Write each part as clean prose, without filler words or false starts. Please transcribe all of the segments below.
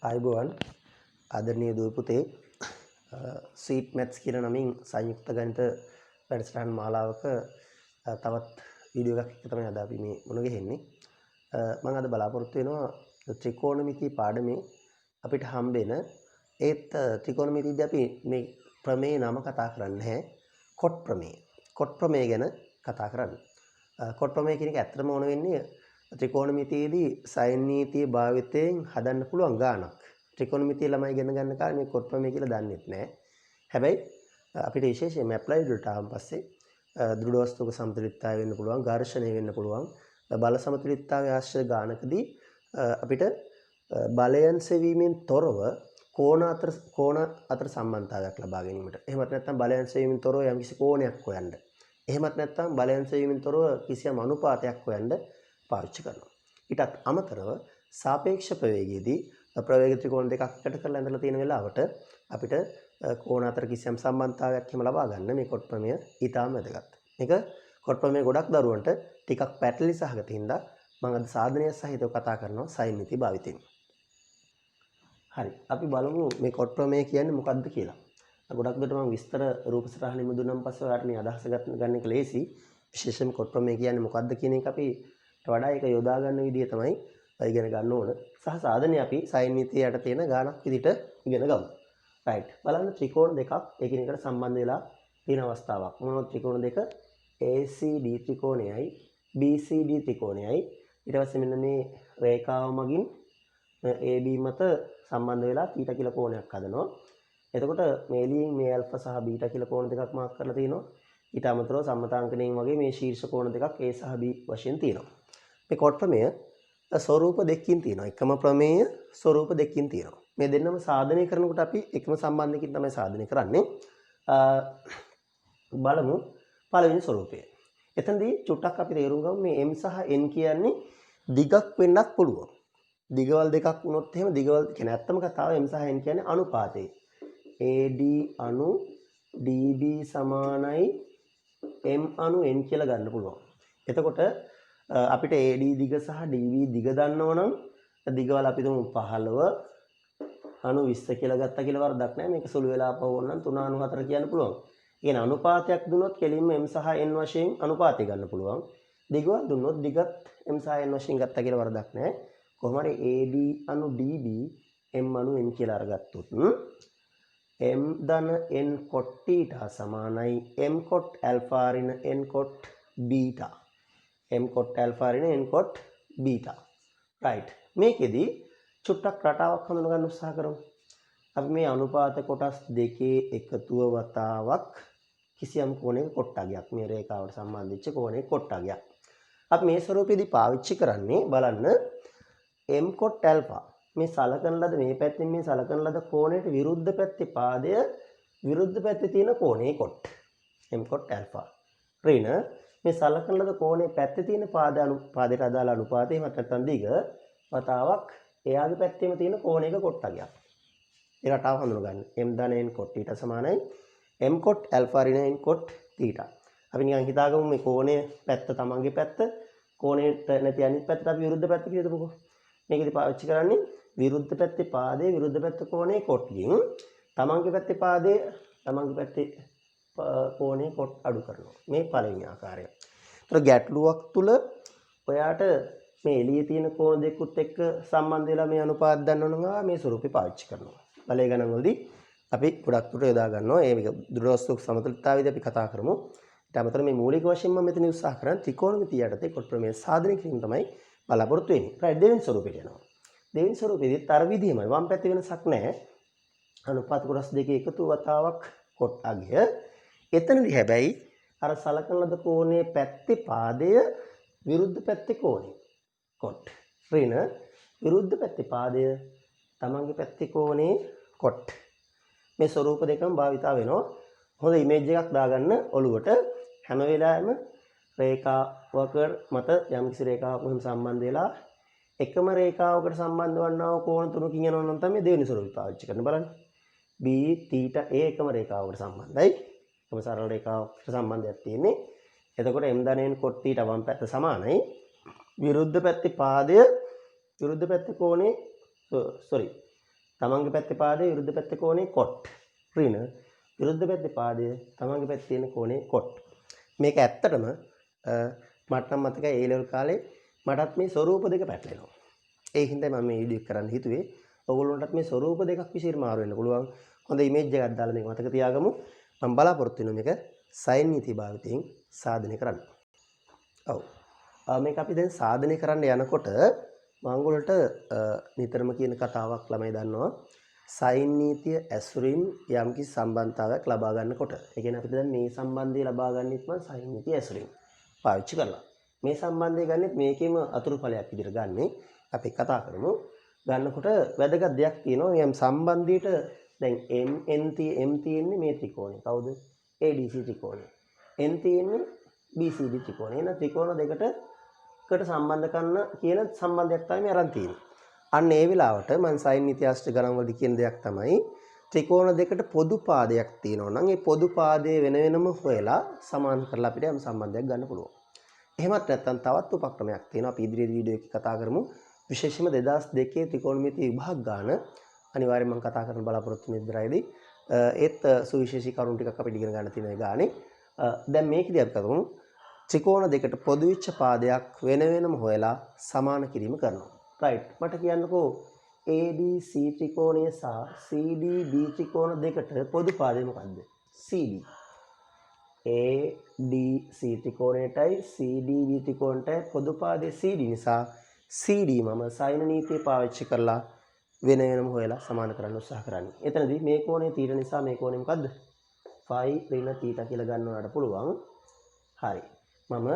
ආයුබෝවන් ආදරණීය දුව පුතේ ස්වීට් මැත්ස් කියන නමින් සංයුක්ත ගණිත වැඩසටහන් මාලාවක තවත් වීඩියෝ එකක් එක්ක තමයි අද අපි මේ මුණ ගැහෙන්නේ. මම අද බලාපොරොත්තු වෙනවා ත්‍රිකෝණමිතිය පාඩමේ අපිට හම්බෙන ඒත් ත්‍රිකෝණමිතියදී අපි මේ ප්‍රමේය නම කතා කරන්නේ නැහැ. කොට් ප්‍රමේය. කොට් ප්‍රමේය ගැන කතා කරන්නේ. කොට් ප්‍රමේය කියන එක ඇත්තටම ඕන වෙන්නේ ත්‍රිකෝණමිතියේදී සයින් නීතිය භාවිතයෙන් හදන්න පුළුවන් ගානක්. ත්‍රිකෝණමිතිය ළමයි ඉගෙන ගන්න කාලේ මේ කොට් ප්‍රමේය කියලා දන්නෙත් නැහැ. හැබැයි අපිට විශේෂයෙන්ම ඇප්ලයිඩ් වලට ආවන් පස්සේ දෘඩ වස්තුක සමතුලිතතාවය වෙන්න පුළුවන්, ඝර්ෂණය වෙන්න පුළුවන්, බල සමතුලිතතාවය ආශ්‍රිත ගානකදී අපිට බලයන් සෙවීමෙන් තොරව කෝණ අතර සම්බන්ධතාවයක් ලබා ගැනීමට. එහෙමත් නැත්නම් බලයන් සෙවීමෙන් තොරව යම්කිසි කෝණයක් හොයන්න. එහෙමත් නැත්නම් බලයන් සෙවීමෙන් තොරව කිසියම් අනුපාතයක් හොයන්න පාවිච්චි කරනවා. ඊටත් අමතරව සාපේක්ෂ ප්‍රවේගයේදී ප්‍රවේග ත්‍රිකෝණ දෙකක් එකට කරලා ඇඳලා තියෙන වෙලාවට අපිට කෝණ අතර කිසියම් සම්බන්ධතාවයක් හිම ලබා ගන්න මේ කොට් ප්‍රමේය ඊටාම වැදගත්. මේක කොට් ප්‍රමේය ගොඩක් දරුවන්ට ටිකක් පැටලි සහගත හින්දා මම අද සාධනීය සහිතව කතා කරනවා සයින් නීති භාවිතයෙන්. හරි. අපි බලමු මේ කොට් ප්‍රමේය කියන්නේ මොකක්ද කියලා. ගොඩක් දුරට මම විස්තර රූප සටහනෙම දුන්නාන් පස්සේ ඔයාලට මේ අදහස ගන්න එක ලේසි. විශේෂයෙන්ම කොට් ප්‍රමේය කියන්නේ මොකක්ද කියන එක අපි වඩා ඒක යොදා ගන්න විදිය තමයි ඉගෙන ගන්න ඕන. සහ සාධනය අපි සයින් නීතිය යට තියෙන ගානක් විදිහට ඉගෙන ගමු. රයිට්. බලන්න ත්‍රිකෝණ දෙකක් එකිනෙකට සම්බන්ධ වෙලා තියෙන අවස්ථාවක්. මොනවද ත්‍රිකෝණ දෙක? ACD ත්‍රිකෝණයයි BCD ත්‍රිකෝණයයි. ඊට පස්සේ මෙන්න මේ රේඛාව මගින් AB මත සම්බන්ධ වෙලා θ කියලා කෝණයක් හදනවා. එතකොට මේ ලියෙන් මේ ඇල්ෆා සහ බීටා කියලා කෝණ දෙකක් මාක් කරලා තිනවා. ඊට අමතරව සම්මතාංකණයෙන් වගේ මේ ශීර්ෂ කෝණ දෙකක් A සහ B වශයෙන් තියෙනවා. මේ කොට් ප්‍රමේය ස්වරූප දෙකකින් තියෙනවා. එකම ප්‍රමේය ස්වරූප දෙකකින් තියෙනවා. මේ දෙන්නම සාධනය කරනකොට අපි එකම සම්බන්ධයකින් තමයි සාධනය කරන්නේ. බලමු පළවෙනි ස්වරූපය. එතනදී චුට්ටක් අපි තේරුම් ගමු මේ M සහ N කියන්නේ දිගක් වෙන්නත් පුළුවන්. දිගවල් දෙකක් වුණොත් එහෙම දිගවල් කියන්නේ ඇත්තම කතාව M සහ N කියන්නේ අනුපාතය. AD අණු DB සමානයි M අණු N කියලා ගන්න පුළුවන්. එතකොට අපිට AD දිග සහ DB දිග දන්නවනම් දිගවල අපි තුමු 15 අණු 20 කියලා ගත්තා කියලා වරදක් නැහැ. මේක සුළු වෙලා ආපහු වුණනම් 3 අණු 4 කියන්න පුළුවන්. කියන අනුපාතයක් දුන්නොත් කෙලින්ම M සහ N වශයෙන් අනුපාතය ගන්න පුළුවන්. දිගවල දුන්නොත් දිගත් M සහ N වශයෙන් ගත්තා කියලා වරදක් නැහැ. කොහොම හරි AD අණු DB M අණු N කියලා අරගත්තොත් M ධන N cot theta සමානයි M cot alpha ඍණ N cot beta. M cot alpha ඍණ N cot beta. right. මේකෙදි චුට්ටක් රටාවක් හඳුන ගන්න උත්සාහ කරමු. අපි මේ අනුපාත කොටස් දෙකේ එකතුව වතාවක් කිසියම් කෝණයක කොට්ටගයක් මේ රේඛාවට සම්බන්ධ වෙච්ච කෝණයක කොට්ටගයක්. අපි මේ ස්වරූපෙදි පාවිච්චි කරන්නේ බලන්න M cot alpha මේ සලකන ලද මේ පැත්තෙන් මේ සලකන ලද කෝණයට විරුද්ධ පැත්තේ පාදය විරුද්ධ පැත්තේ තියෙන කෝණේ කොට M cot alpha ඍණ මේ සලකන ලද කෝණේ පැත්තේ තියෙන පාදයට අදාළ අනුපාතය එහෙම නැත්නම් දිග වතාවක් එයාගේ පැත්තේම තියෙන කෝණයක කොට්ටගයක්. ඒ රටාව හඳුනගන්න. M ධන N cot theta සමානයි M cot alpha ඍණ N cot theta. අපි නිකන් හිතාගමු මේ කෝණයේ පැත්ත තමන්ගේ පැත්ත කෝණයට නැති අනිත් පැත්තට අපි විරුද්ධ පැත්ත කියලා හිතමුකෝ. මේකෙදි පාවිච්චි කරන්නේ විරුද්ධ පැත්තේ පාදයේ විරුද්ධ පැත්ත කෝණේ කොට්ගෙන් තමන්ගේ පැත්තේ පාදයේ තමන්ගේ පැත්තේ කෝණේ කොට අඩු කරනවා. මේ පළවෙනි ආකාරය. ඒතර ගැටලුවක් තුල ඔයාට මේ එළියේ තියෙන කෝණ දෙකකුත් එක්ක සම්බන්ධ වෙලා මේ අනුපාත දන්නවනම් මේ ස්වරූපේ පාවිච්චි කරනවා. බලය ගණන් වලදී අපි ගොඩක් දුරට යොදා ගන්නවා. මේ දෘඩවස්තුක සමතුලිතතාවයේදී අපි කතා කරමු. ඊට අමතරව මේ මූලික වශයෙන්ම මෙතන උත්සාහ කරන්නේ ත්‍රිකෝණමිතිය යටතේ කොට් ප්‍රමේය සාධනය කිරීම තමයි බලාපොරොත්තු වෙන්නේ. right. දෙවෙනි ස්වරූපයට යනවා. දෙවෙනි ස්වරූපෙදිත් අර විදිහමයි. වම් පැත්තේ වෙනසක් නැහැ. අනුපාත කොටස් දෙකේ එකතු වතාවක් කොට අගය. එතනදී හැබැයි අර සලකන ලද කෝණයේ පැත්තේ පාදය විරුද්ධ පැත්තේ කෝණය කොට. ඍණ විරුද්ධ පැත්තේ පාදය තමන්ගේ පැත්තේ කෝණේ කොට. මේ ස්වරූප දෙකම භාවිතා වෙනවා. හොඳ ඉමේජ් එකක් දාගන්න ඔළුවට. හැම වෙලාවෙම රේඛාවක මත යම්කිසි රේඛාවක් මෙහෙම සම්බන්ධ වෙලා එකම රේඛාවකට සම්බන්ධ වන්නා වූ කෝණ තුනකින් යනවා නම් තමයි දෙවෙනි ස්වරූපය පාවිච්චි කරන්න බලන්න. B θ A එකම රේඛාවකට සම්බන්ධයි. එකම සරල රේඛාවකට සම්බන්ධයක් තියෙන්නේ. එතකොට M ධන N cot θ වම් පැත්ත සමානයි. විරුද්ධ පැත්තේ පාදය විරුද්ධ පැත්තේ කෝණේ තමන්ගේ පැත්තේ පාදයේ විරුද්ධ පැත්තේ කෝණේ කොට්. ඍණ විරුද්ධ පැත්තේ පාදයේ තමන්ගේ පැත්තේ තියෙන කෝණේ කොට්. මේක ඇත්තටම මට නම් මතකයි ඒ ලෙවල් කාලේ මටත් මේ ස්වරූප දෙක පැටලෙනවා. ඒ හින්දා මම මේ වීඩියෝ එක කරන්න හිතුවේ. ඔයගොල්ලන්ටත් මේ ස්වරූප දෙකක් විශේෂ මාරු වෙන්න පුළුවන්. හොඳ ඉමේජ් එකක් දාලා මේක මතක තියාගමු. මම බලාපොරොත්තු වෙනවා මේක සයින් නීති භාවිතයෙන් සාධනය කරන්න. ඔව්. මේක අපි දැන් සාධනය කරන්න යනකොට මම ඔයගොල්ලන්ට නිතරම කියන කතාවක් ළමයි දන්නවා. සයින් නීතිය ඇසුරින් යම්කිසි සම්බන්ධතාවයක් ලබා ගන්නකොට. ඒ කියන්නේ අපිට දැන් මේ සම්බන්ධය ලබා ගන්නෙත් මම සයින් නීතිය ඇසුරින් පාවිච්චි කරලා. මේ සම්බන්ධය ගන්නෙත් මේකෙම අතුරුඵලයක් විදිහට ගන්නෙ. අපි කතා කරමු. ගන්නකොට වැදගත් දෙයක් තියෙනවා. යම් සම්බන්ධයට දැන් M තියෙන්නේ මේ ත්‍රිකෝණය. කවුද? ADC ත්‍රිකෝණය. N තියෙන්නේ BCD ත්‍රිකෝණය. එන ත්‍රිකෝණ දෙකට සම්බන්ධ කරන කියන සම්බන්ධයක් තමයි මේ අරන් තියෙන්නේ. අන්න ඒ වෙලාවට මම සයින් නීති ආශ්‍රිත ගණන් වලදී කියන දෙයක් තමයි ත්‍රිකෝණ දෙකට පොදු පාදයක් තියෙනවා නම් ඒ පොදු පාදයේ වෙන වෙනම හොයලා සමාන කරලා අපිට යම් සම්බන්ධයක් ගන්න පුළුවන්. එහෙමත් නැත්නම් තවත් උපක්‍රමයක් තියෙනවා. අපි ඉදිරියේ වීඩියෝ එකේ කතා කරමු. විශේෂයෙන්ම 2002 ත්‍රිකෝණමිතිය විභාග ගාන අනිවාර්යයෙන් මම කතා කරන්න බලාපොරොත්තු වෙන ඉදිරියේදී ඒත් සුවිශේෂී කරුණු ටිකක් අපිට ඉගෙන ගන්න තියෙන ගානේ. දැන් මේකදී අපි කරමු ත්‍රිකෝණ දෙකට පොදු වෙච්ච පාදයක් වෙන වෙනම හොයලා සමාන කිරීම කරනවා. රයිට්. මට කියන්නකෝ ABC ත්‍රිකෝණය සහ CDB ත්‍රිකෝණ දෙකට පොදු පාදය මොකද්ද? CD. ADC ත්‍රිකෝණයටයි CDB ත්‍රිකෝණයටයි පොදු පාදයේ CD නිසා CD මම සයින් නීතිය පාවිච්චි කරලා වෙන වෙනම හොයලා සමාන කරන්න උත්සාහ කරන්නේ. එතනදී මේ කෝණය θ නිසා මේ කෝණය මොකද්ද? phi ඍණ θ කියලා ගන්නවට පුළුවන්. හරි. මම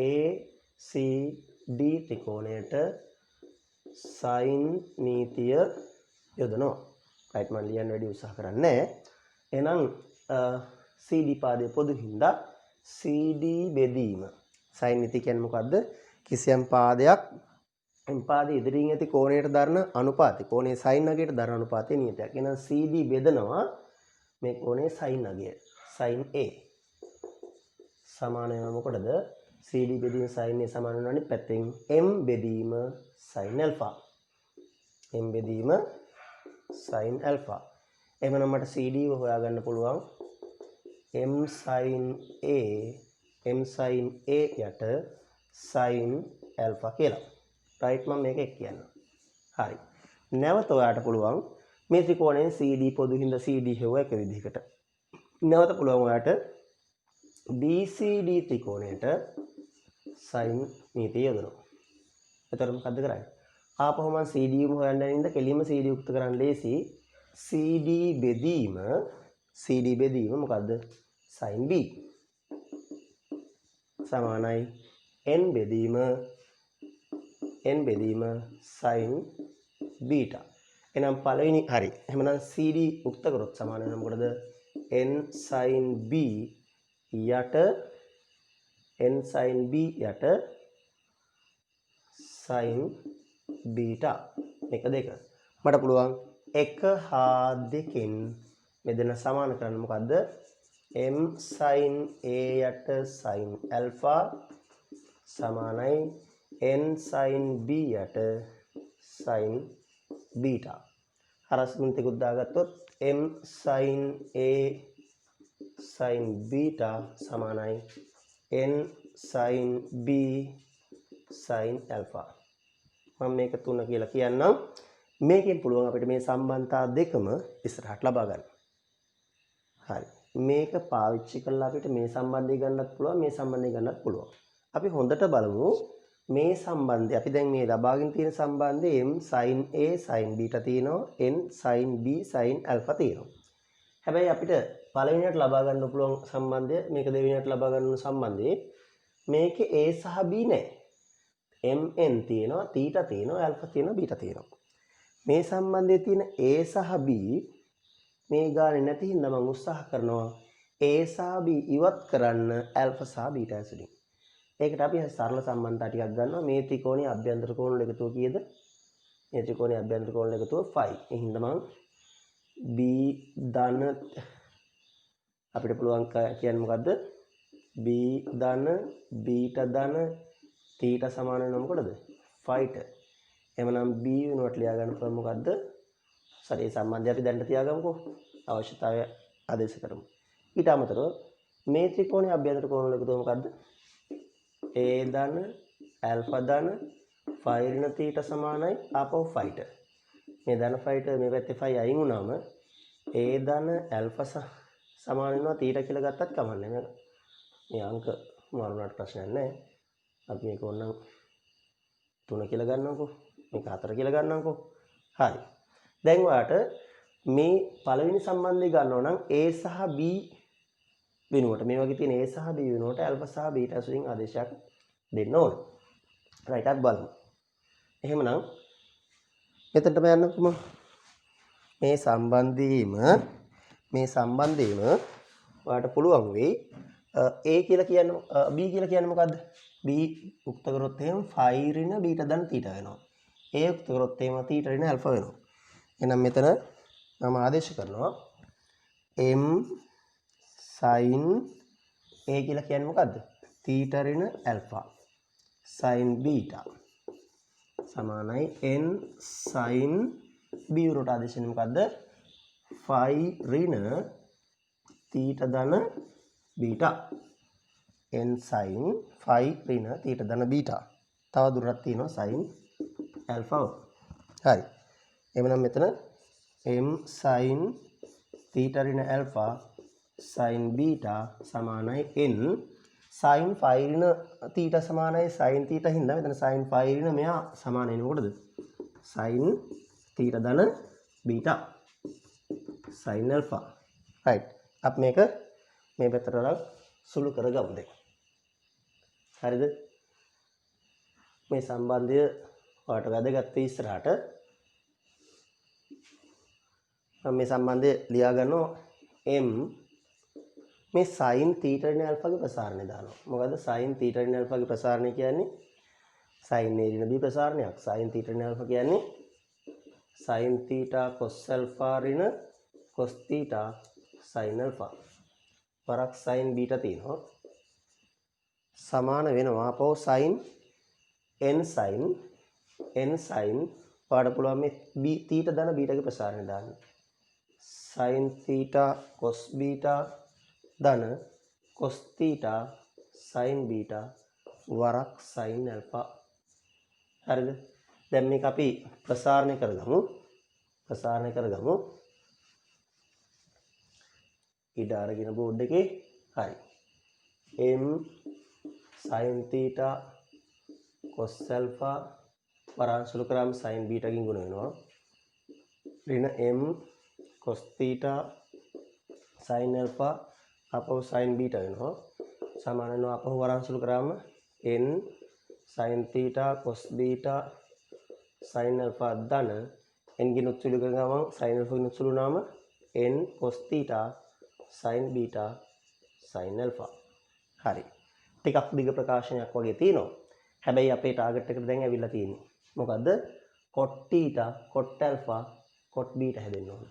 ACD ත්‍රිකෝණයට සයින් නීතිය යොදනවා. රයිට් මම ලියන්න වැඩි උත්සාහ කරන්නේ නැහැ. එහෙනම් CD පාදයේ පොදු හින්දා CD බෙදීම සයින් නීතිය කියන්නේ මොකද්ද? කිසියම් පාදයක් පාදයේ ඉදිරියෙන් ඇති කෝණයට දරන අනුපාතය. කෝණයේ සයින් අගයට දරන අනුපාතයේ නියතයක්. එහෙනම් CD බෙදනවා මේ කෝණයේ සයින් අගය. සයින් A සමාන වෙනවා මොකටද? CD බෙදීම සයින් A සමාන වෙනවා අනිත් පැත්තෙන් M බෙදීම sin alpha. M බෙදීම sin alpha. එහෙනම් මට CD හොයාගන්න පුළුවන් M sin A යට sin alpha කියලා. රයිට් මම මේක කියන්න. හරි. නැවත ඔයාලට පුළුවන් මේ ත්‍රිකෝණයෙන් CD පොදු හින්දා CD හෙව්ව එක විදිහකට. නැවත පුළුවන් ඔයාලට BCD ත්‍රිකෝණයට sin නීතිය යොදනවා. එතකොට මොකද්ද කරන්නේ? ආපහු මම CD උම හොයන්න යනින්ද කෙලින්ම CD උක්ත කරන්න ලේසි. CD බෙදීම මොකද්ද? sin B සමානයි N බෙදීම sin බීටා. එහෙනම් පළවෙනි හරි. එහෙනම් CD උක්ත කරොත් සමාන වෙනවා මොකටද? N sin B යට sin බීටා. මේක දෙක. මට පුළුවන් 1 හා 2කින් මෙදෙන සමාන කරන්න මොකද්ද? M sin A යට sin alpha සමානයි N sin B යට sin බීටා. හරස්මින්තිකුත් දාගත්තොත් M sin A sin beta සමානයි N sin B sin alpha. මම මේක 3 කියලා කියන්නම්. මේකෙන් පුළුවන් අපිට මේ සම්බන්ධතා දෙකම ඉස්සරහට ලබා ගන්න. හරි. මේක පාවිච්චි කරලා අපිට මේ සම්බන්ධය ගන්නත් පුළුවන් මේ සම්බන්ධය ගන්නත් පුළුවන්. අපි හොඳට බලමු මේ සම්බන්ධය අපි දැන් මේ ලබාගෙන තියෙන සම්බන්ධය M sin A sin beta තියෙනවා N sin B sin alpha තියෙනවා. හැබැයි අපිට පළවෙනියට ලබා ගන්න පුළුවන් සම්බන්ධය මේක දෙවෙනියට ලබා ගන්න සම්බන්ධයේ මේකේ A සහ B නැහැ. MN තියෙනවා θ තියෙනවා alpha තියෙනවා බීටා තියෙනවා. මේ සම්බන්ධයේ තියෙන A සහ B මේ ගානේ නැති හින්දා මම උත්සාහ කරනවා A සහ B ඉවත් කරන්න alpha සහ බීටා ඇසුරින්. ඒකට අපි සරල සම්බන්ධතා ටිකක් ගන්නවා. මේ ත්‍රිකෝණයේ අභ්‍යන්තර කෝණ එකතුව කීයද? මේ ත්‍රිකෝණයේ අභ්‍යන්තර කෝණ එකතුව 5. ඒ හින්දා මම B ධන අපිට පුළුවන් කියන්නේ මොකද්ද? B ධන බීටා ධන θ සමාන වෙනවා මොකටද? 5ට. එහෙනම් B වෙනුවට ලියා ගන්න පුළුවන් මොකද්ද? සරි ඒ සම්බන්ධය අපි දැන් තියාගමුකෝ. අවශ්‍යතාවය ආදේශ කරමු. ඊට අමතරව මේ ත්‍රිකෝණයේ අභ්‍යන්තර කෝණ එකතුව මොකද්ද? a ධන alpha ධන phi ඍණ θ සමානයි ආපහු phi ට. මේ ධන phi ට මේ පැත්තේ phi අයින් වුණාම a ධන alpha සමාන වෙනවා θ කියලා ගත්තත් කමක් නැහැ. මේ අංක මාරුණාට ප්‍රශ්නයක් නැහැ. අපි මේක ඕනනම් 3 කියලා ගන්නකො. මේක 4 කියලා ගන්නකො. හරි. දැන් ඔයාලට මේ පළවෙනි සම්බන්ධය ගන්නව නම් a සහ b වෙනුවට මේ වගේ තියෙන a සහ b වෙනුවට alpha සහ beta වශයෙන් ආදේශයක් දෙන්න ඕන. right අපි බලමු. එහෙමනම් මෙතනටම යන්නකො. මේ සම්බන්ධයේම ඔයාලට පුළුවන් වෙයි a කියලා කියන්නේ b කියලා කියන්නේ මොකද්ද? b උක්ත කරොත් එහෙම phi ඍණ beta ධන θ වෙනවා. a උක්ත කරොත් එහෙම θ ඍණ alpha වෙනවා. එහෙනම් මෙතන මම ආදේශ කරනවා m sin a කියලා කියන්නේ මොකද්ද? θ ඍණ alpha sin beta සමානයි n sin b උරට ආදේශනේ මොකද්ද? phi ඍණ θ ධන beta n sin phi ඍණ θ ධන beta තව දුරටත් තියෙනවා sin alpha. හරි. එහෙනම් මෙතන m sin θ ඍණ alpha sin beta සමානයි n sin phi ඍණ θ සමානයි sin θ හින්දා මෙතන sin phi ඍණ මෙයා සමාන වෙන්නේ මොකටද? sin θ ධන beta sin alpha. right. අපි මේක මේ පැත්තට සුළු කරගමු දැන්. හරිද? මේ සම්බන්ධය ඔයාලට වැදගත් වෙයි ඉස්සරහට. මම මේ සම්බන්ධය ලියා ගන්නවා m මේ sin θ ඍණ alpha ගේ ප්‍රසාරණය දානවා. මොකද sin θ ඍණ alpha ගේ ප්‍රසාරණය කියන්නේ sin a ඍණ b ප්‍රසාරණයක්. sin θ ඍණ alpha කියන්නේ sin θ cos alpha ඍණ cos θ sin alpha. වරක් sin beta තියෙනවා. සමාන වෙනවා අපෝ sin n sin පාඩ පුළුවන් මේ b θ ධන beta ගේ ප්‍රසාරණය දාන්න. sin theta cos beta ධන cos theta sin beta වරක් sin alpha. හරිද? දැන් මේක අපි ප්‍රසාරණය කරගමු. ඉඩ අරගෙන බෝඩ් එකේ. හරි. m sin theta cos alpha වරාංශුල කරාම sin beta කින් ගුණ වෙනවා. ඍණ m cos theta sin alpha අපව sin beta වෙනවා. සමාන වෙනවා අපව වරාංශුල කරාම n sin theta cos beta sin alpha ධන n ගෙන් උත්සුළු කරන ගමන් sin alpha ගෙන් උත්සුළු වුණාම n cos theta sin beta sin alpha. හරි. ටිකක් දිග ප්‍රකාශනයක් වගේ තියෙනවා. හැබැයි අපේ ටාගට් එකට දැන් ඇවිල්ලා තියෙන්නේ. මොකද්ද? cot theta cot alpha cot beta හැදෙන්න ඕන.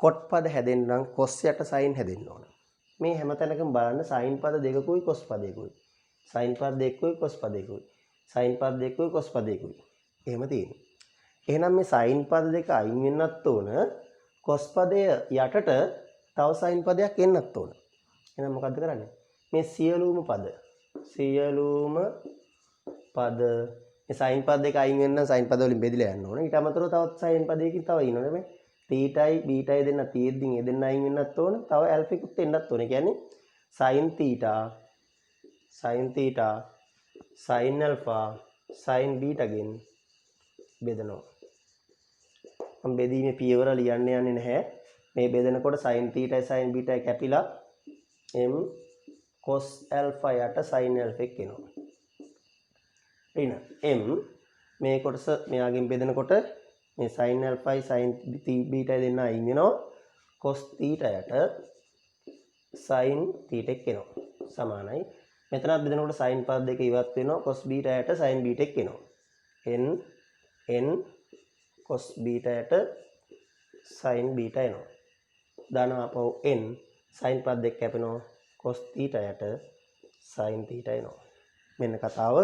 cot පද හැදෙන්න නම් cos යට sin හැදෙන්න ඕන. මේ හැම තැනකම බලන්න sin පද දෙකකුයි cos පදයකුයි. sin පද දෙකකුයි cos පදයකුයි. sin පද දෙකකුයි cos පදයකුයි. එහෙම තියෙනවා. එහෙනම් මේ sin පද දෙක අයින් වෙන්නත් ඕන. cos පදය යටට තව sin පදයක් එන්නත් ඕන. එහෙනම් මොකද්ද කරන්නේ? මේ සියලුම පද මේ sin පද දෙක අයින් වෙන්න sin පද වලින් බෙදලා යන්න ඕන. ඊට අමතරව තවත් sin පදයකින් තව ඉන්නවනේ මේ θයි බීටයි දෙන්න තියෙද්දින් ඒ දෙන්න අයින් වෙන්නත් ඕන. තව alpha එකකුත් එන්නත් ඕන. කියන්නේ sin alpha sin beta ගෙන් බෙදනවා. මම බෙදීමේ පියවර ලියන්න යන්නේ නැහැ. මේ බෙදනකොට sin θයි sin betaයි කැපිලා m cos alpha යට sin alpha එක එනවා. m මේ කොටස මෙයාගෙන් බෙදනකොට මේ sin alphaයි sin betaයි දෙන්න අයින් වෙනවා. cos theta යට sin theta එක එනවා. සමානයි. මෙතනත් බෙදනකොට sin පද දෙක ඉවත් වෙනවා. cos beta යට sin beta එක එනවා. n cos beta යට sin beta එනවා. දාන අපව n sin පද දෙක කැපෙනවා. cos theta යට sin theta එනවා. මෙන්න කතාව.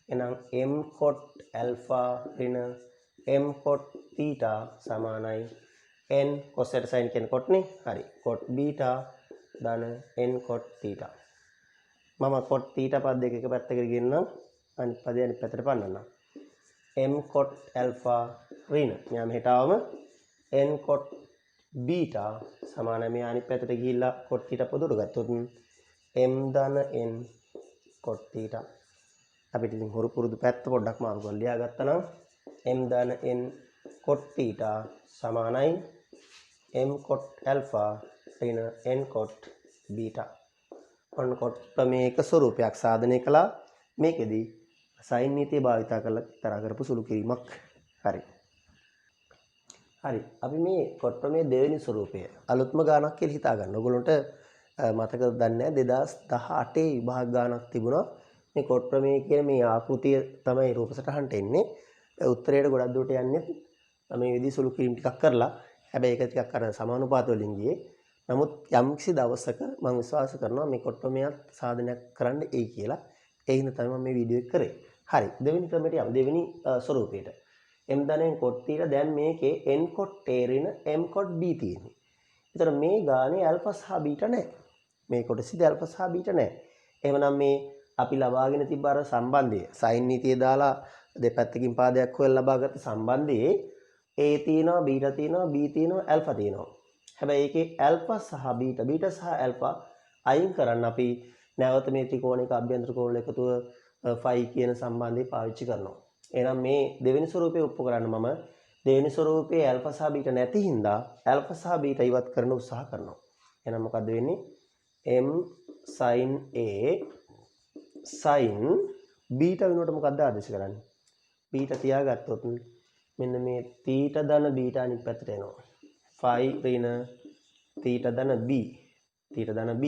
එහෙනම් m cot alpha ඍණ m cot theta සමානයි n cos එකට sin කියන්නේ cot නේ. හරි. cot beta ධන n cot theta. මම cot theta පද දෙක එක පැත්තකට ගෙනනම් අනිත් පදේ අනිත් පැත්තට පන්නන්නම්. m cot alpha ඍණ. මෙයා මෙහෙට ආවම n cot beta සමානයි මෙයා අනිත් පැත්තට ගිහිල්ලා cot theta පොදුට ගත්තොත් m ධන n cot theta. අපිට ඉතින් හොරු පුරුදු පැත්ත පොඩ්ඩක් මාරු කරලා ලියා ගත්තා නම් m ධන n cot theta සමානයි m cot alpha ඍණ n cot beta. ඔන්න cot ප්‍රමේයක ස්වරූපයක් සාධනය කළා. මේකෙදි sin නීතිය භාවිතා කරලා තරහ කරපු සුළු කිරීමක්. හරි. හරි. අපි මේ cot ප්‍රමේය දෙවෙනි ස්වරූපය අලුත්ම ගානක් කියලා හිතා ගන්න. ඔයගොල්ලන්ට මතකද දන්නේ නැහැ 2018 විභාග ගානක් තිබුණා. මේ cot ප්‍රමේය කියන මේ ආකෘතිය තමයි රූප සටහනට එන්නේ. උත්තරයට ගොඩක් දුරට යන්නේ මේ විදිහේ සුළු කිරීම ටිකක් කරලා. හැබැයි ඒක ටිකක් අර සමානුපාත වලින් ගියේ. නමුත් යම්කිසි දවසක මම විශ්වාස කරනවා මේ cot ප්‍රමේයත් සාධනයක් කරන්න එයි කියලා. ඒ හින්දා තමයි මම මේ වීඩියෝ එක කරේ. හරි. දෙවෙනි ක්‍රමයට යමු. දෙවෙනි ස්වරූපයට. m ධන n cot theta දැන් මේකේ n cot a ඍණ m cot b තියෙන්නේ. ඒතර මේ ගානේ alpha සහ beta නැහැ. මේ කොටසේදී alpha සහ beta නැහැ. එහෙමනම් මේ අපි ලබාගෙන තිබ්බ අර සම්බන්ධය sin නීතිය දාලා දෙපැත්තකින් පාදයක් හොයලා ලබාගත්ත සම්බන්ධයේ a තියෙනවා beta තියෙනවා b තියෙනවා alpha තියෙනවා. හැබැයි ඒකේ alpha සහ beta සහ alpha අයින් කරන්න අපි නැවත මේ ත්‍රිකෝණයක අභ්‍යන්තර කෝණ එකතුව phi කියන සම්බන්ධය පාවිච්චි කරනවා. එහෙනම් මේ දෙවෙනි ස්වරූපේ ඔප්පු කරන්න මම දෙවෙනි ස්වරූපයේ alpha සහ beta නැති හින්දා alpha සහ beta ඉවත් කරන්න උත්සාහ කරනවා. එහෙනම් මොකද්ද වෙන්නේ? m sin a sin beta වෙනුවට මොකද්ද ආදේශ කරන්නේ? beta තියාගත්තොත් මෙන්න මේ theta ධන beta අනිත් පැත්තට එනවා. phi ඍණ theta ධන b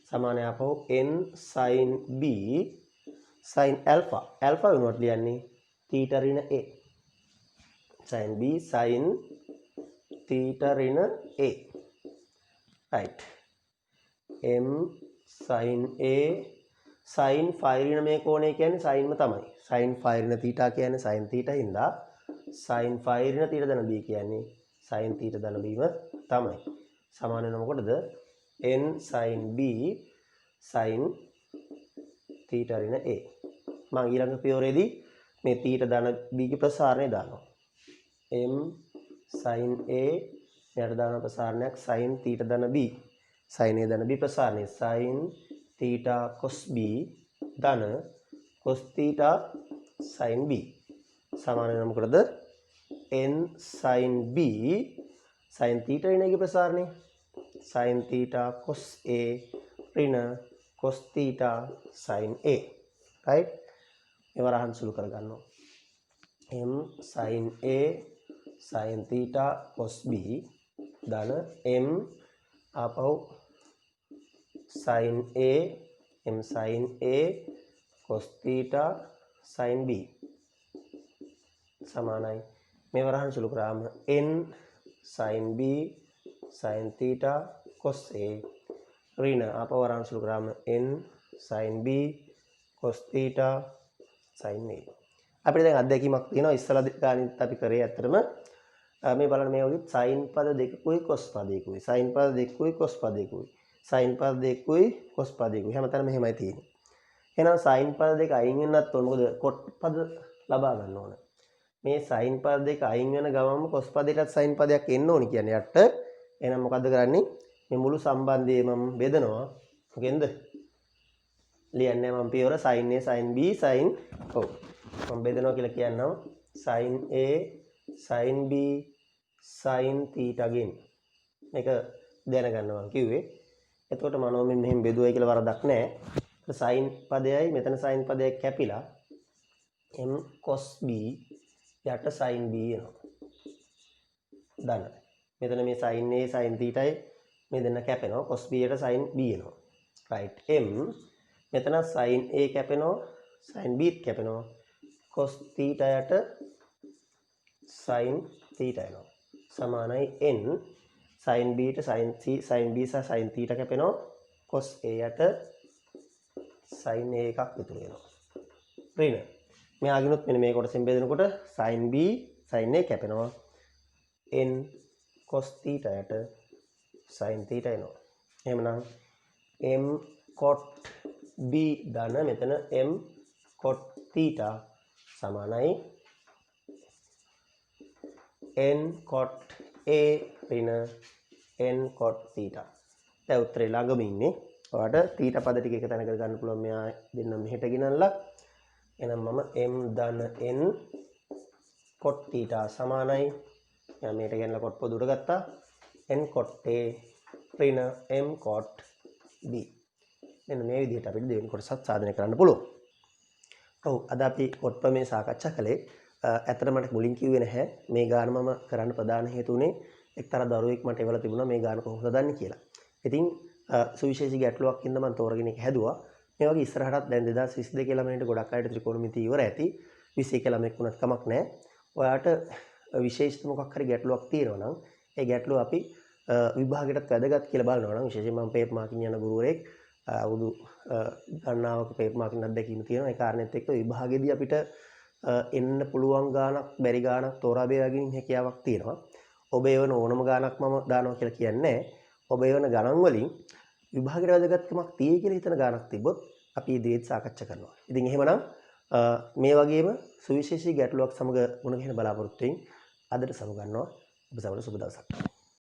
සමානයි අපෝ n sin b sin alpha වෙනුවට ලියන්නේ theta ඍණ a sin b sin theta ඍණ a right m sin a sin phi ඍණ මේ කෝණය කියන්නේ sinම තමයි sin phi ඍණ theta කියන්නේ sin theta හින්දා sin phi ඍණ theta ධන b කියන්නේ sin theta ධන b ම තමයි සමාන වෙන මොකටද n sin b sin theta ඍණ a මම ඊළඟ පියවරේදී මේ theta ධන b ගේ ප්‍රසාරණය දානවා m sin a මෙයට දාන ප්‍රසාරණයක් sin theta ධන b sin a ධන b ප්‍රසාරණය sin theta cos b ධන cos theta sin b සමාන වෙන මොකටද n sin b sin theta ඍණ ගේ ප්‍රසාරණය sin theta cos a ඍණ cos theta sin a right ඒව රහන් සුළු කර ගන්නවා m sin a sin theta cos b ධන m ආපහු sin a m sin a cos theta sin b සමානයි මේව රහන් සුළු කරාම n sin b sin theta cos a ඍණ ආපහු රහන් සුළු කරාම n sin b cos theta sin a අපිට දැන් අත්දැකීමක් තියෙනවා ඉස්සලා ගානිත් අපි කරේ ඇත්තටම මේ බලන්න මේ වගේ sin පද දෙකකුයි cos පදයකුයි sin පද දෙකකුයි cos පදයකුයි sin පද දෙකකුයි cos පදයකුයි හැමතැනම මෙහෙමයි තියෙන්නේ එහෙනම් sin පද දෙක අයින් වෙන්නත් ඕන මොකද cos පද ලබා ගන්න ඕන මේ sin පද දෙක අයින් වෙන ගමන්ම cos පදයටත් sin පදයක් එන්න ඕනි කියන්නේ යට එහෙනම් මොකද්ද කරන්නේ මේ මුළු සම්බන්ධය මම බෙදනවා මොකෙන්ද ලියන්නේ මම පියවර sin a sin b sin මම බෙදනවා කියලා කියනවා sin a sin b sin theta ගෙන් මේක දැනගන්නවා මම කිව්වේ එතකොට මනෝමයෙන් මෙහෙම බෙදුවයි කියලා වරදක් නැහැ sin පදයයි මෙතන sin පදයක් කැපිලා m cos b යට sin b එනවා දන්න මෙතන මේ sin a sin thetaයි මේ දෙන්න කැපෙනවා cos b යට sin b එනවා right m මෙතන sin a කැපෙනවා sin b කැපෙනවා cos theta යට sin theta එනවා සමානයි n sin b ට sin b සහ sin theta කැපෙනවා cos a යට sin a එකක් ඉතුරු වෙනවා ඍණ මෙයාගිනුත් මෙන්න මේ කොටසෙන් බෙදෙනකොට sin b sin a කැපෙනවා n cos theta යට sin theta එනවා. එහෙමනම් m cot b ධන මෙතන m cot theta සමානයි n cot a ඍණ n cot theta. දැන් උත්තරේ ළඟම ඉන්නේ. ඔයාලට theta පද ටික එක තැනකට ගන්න පුළුවන්. මෙයා දෙන්න මෙහෙට ගෙනල්ලා. එහෙනම් මම m ධන n cot theta සමානයි. එයා මෙහෙට ගෙනල්ලා cot පොදුට ගත්තා. n cot a ඍණ m cot b. මෙන්න මේ විදිහට අපිට දෙවෙනි කොටසත් සාධනය කරන්න පුළුවන්. ඔව් අද අපි cot ප්‍රමේය සාකච්ඡා කළේ. ඇත්තට මට මුලින් කිව්වේ නැහැ මේ ගාන මම කරන්න ප්‍රධාන හේතුව උනේ එක්තරා දරුවෙක් මට එවලා තිබුණා මේ ගාන කොහොමද දන්නේ කියලා. ඉතින් සුවිශේෂී ගැටලුවක් ඉඳන් මම තෝරගෙන ඒක හැදුවා. මේ වගේ ඉස්සරහටත් දැන් 2022 ළමයින්ට ගොඩක් අයට ත්‍රිකෝණමිතිය ඉවර ඇති. 21 ළමෙක් වුණත් කමක් නැහැ. ඔයාට විශේෂිත මොකක් හරි ගැටලුවක් තියෙනවා නම් ඒ ගැටලුව අපි විභාගයටත් වැදගත් කියලා බලනවා නම් විශේෂයෙන්ම මම පේපර් මාකින් යන ගුරුවරයෙක් අවුරුදු ගණනාවක පේපර් මාකින් අත්දැකීම තියෙනවා. ඒ කාරණෙත් එක්ක විභාගෙදී අපිට එන්න පුළුවන් ගාණක් බැරි ගාණක් තෝරා බේරා ගැනීම හැකියාවක් තියෙනවා. ඔබ ඒවන ඕනම ගාණක් මම දානවා කියලා කියන්නේ නැහැ. ඔබ ඒවන ගණන් වලින් විභාගයට වැදගත්කමක් තියෙයි කියලා හිතන ගාණක් තිබ්බොත් අපි ඉදිරියට සාකච්ඡා කරනවා. ඉතින් එහෙමනම් මේ වගේම සුවිශේෂී ගැටලුවක් සමග මුණ ගැහෙන බලාපොරොත්තු වෙමින් අදට සමුගන්නවා. ඔබ සමග සුබ දවසක්.